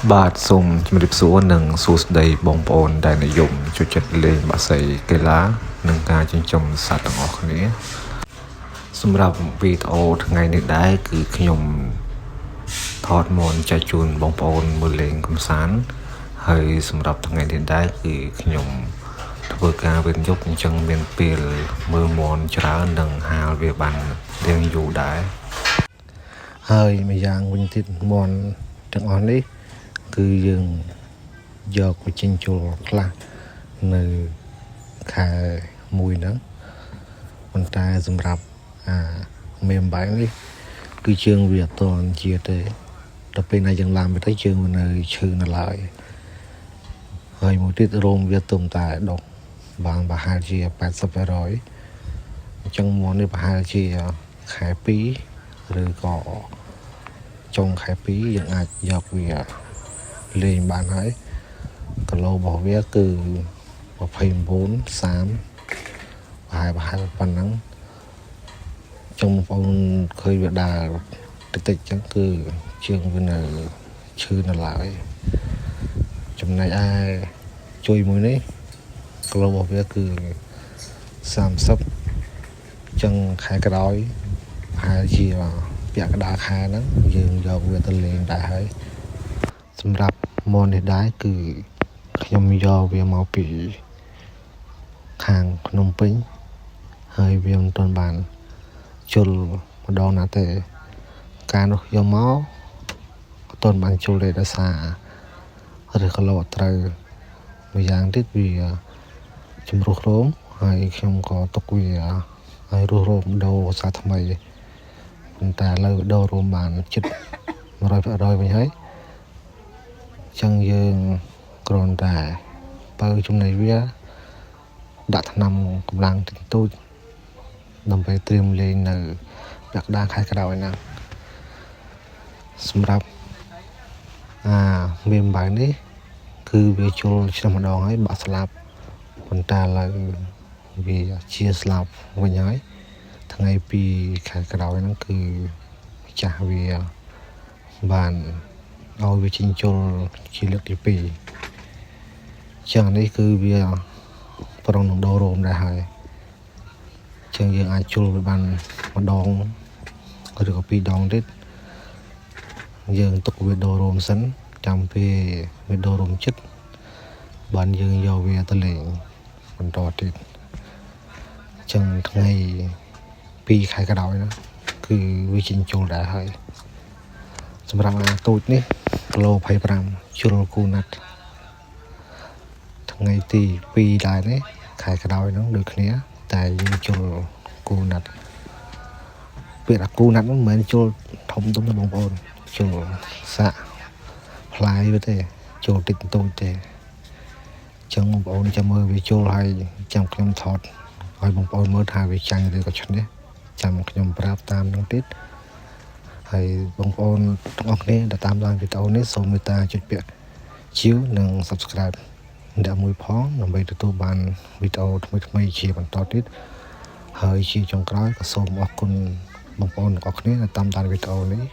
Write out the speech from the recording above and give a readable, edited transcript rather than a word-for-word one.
បាទសូមជម្រាបសួរនិងសួស្តីបងប្អូនដែលនិយមចូលចិត្តលេងបក្សីកីឡានិងការចិញ្ចឹមសត្វទាំងអស់គ្នាសម្រាប់វីដេអូថ្ងៃនេះដែរគឺខ្ញុំថតមកចែកជូនបងប្អូនមើលលេងកម្សាន្តហើយសម្រាប់ថ្ងៃនេះដែរគឺខ្ញុំធ្វើការវេនយប់អញ្ចឹងមានពេលមើលមន់ច្រើននិងហាលវាបានរៀងយូរដែរហើយម្យ៉ាងវិញទៀតមន់ទាំងអស់នេះគឺយើងយកទៅចិញ្ចូលខ្លះនៅខែមួយហ្នឹងប៉ុន្តែសម្រាប់មេអំបែងនេះគឺជើងវាអត់ទាន់ជាទេដល់ពេលណាយើងឡើងទៅជើងវានៅឈឺនៅឡើយហើយមួយទៀតរោមវាទុំតែដុកបានប្រហែលជា 80% អញ្ចឹងមកនេះប្រហែលជាខែ2ឬក៏ចុងខែ2យើងអាចយកវាលេងបានហើយគីឡូរបស់វាគឺ29 30ប្រហែលប៉ុណ្ណឹងចុងបងប្អូនឃើញវាដើរតិចៗចឹងគឺជើងវានៅឈឺនៅឡើយចំណែកឯជួយមួយនេះគីឡូរបស់វាគឺ30ចឹងខែក្រោយប្រហែលជាពាក់កណ្ដាលខែហ្នឹងយើងយកវាទៅលេងដែរហើយសម្រាប់មននេះដែរគឺខ្ញុំយកវាមកពីខាងភ្នំពេញហើយវាមិនទាន់បានជុលម្ដងណាទេការនោះយកមកអត់ទាន់បានជុលទេដោយសារឬគីឡូអត់ត្រូវមួយយ៉ាងទៀតវាជំរុះរោមហើយខ្ញុំក៏ទុកវាឲ្យរស់រោមដូរសាថ្មីប៉ុន្តែឥឡូវដូររោមបានជិត 100% វិញហើយចឹងយើងគ្រាន់តែបើចំណីវាដាក់ថ្នាំកម្លាំងតិចតួចដើម្បីត្រៀមលេងនៅពាក់កណ្ដាលខែក្រោយហ្នឹងសម្រាប់មេអំបែងនេះគឺវាជុលឆ្នាំម្ដងហើយបាក់ស្លាប់ប៉ុន្តែឥឡូវវាជាស្លាប់វិញហើយថ្ងៃ2ខែក្រោយហ្នឹងគឺម្ចាស់វាបានឲ្យវាចិញ្ជុលជាលើកទី2ចឹងនេះគឺវាប្រងនឹងដូររោមដែរហើយចឹងយើងអាចជុលវាបានម្ដងឬក៏2ដងទៀតយើងទុកវាដូររោមសិនចាំពេលវាដូររោមចិត្តបានយើងយកវាទៅលេងបន្តទៀតចឹងថ្ងៃ2ខែក្រោយណាគឺវាចិញ្ជុលដែរហើយសម្រាប់ទូចនេះគីឡូ25ជុលគូណាត់ថ្ងៃទី2ដែរនេះខែក្រោយហ្នឹងដូចគ្នាតែយើងជុលគូណាត់ពេលអាគូណាត់ហ្នឹងមិនមែនជុលធំទេបងប្អូនជុលសាក់ផ្លាយវាទេជុលតិចតួចទេចឹងបងប្អូនចាំមើលវាជុលហើយចាំខ្ញុំថតឲ្យបងប្អូនមើលថាវាចាញ់ឬក៏ឈ្នះចាំខ្ញុំប្រាប់តាមនឹងទៀតហើយបងប្អូនទាំងអស់គ្នាដែលតាមដានវីដេអូនេះសូមមេត្តាចុចពាក្យជាវនិង Subscribe ដាក់មួយផងដើម្បីទទួលបានវីដេអូថ្មីៗជាបន្តទៀតហើយជាចុងក្រោយក៏សូមអរគុណបងប្អូនទាំងអស់គ្នាដែលតាមដានវីដេអូនេះ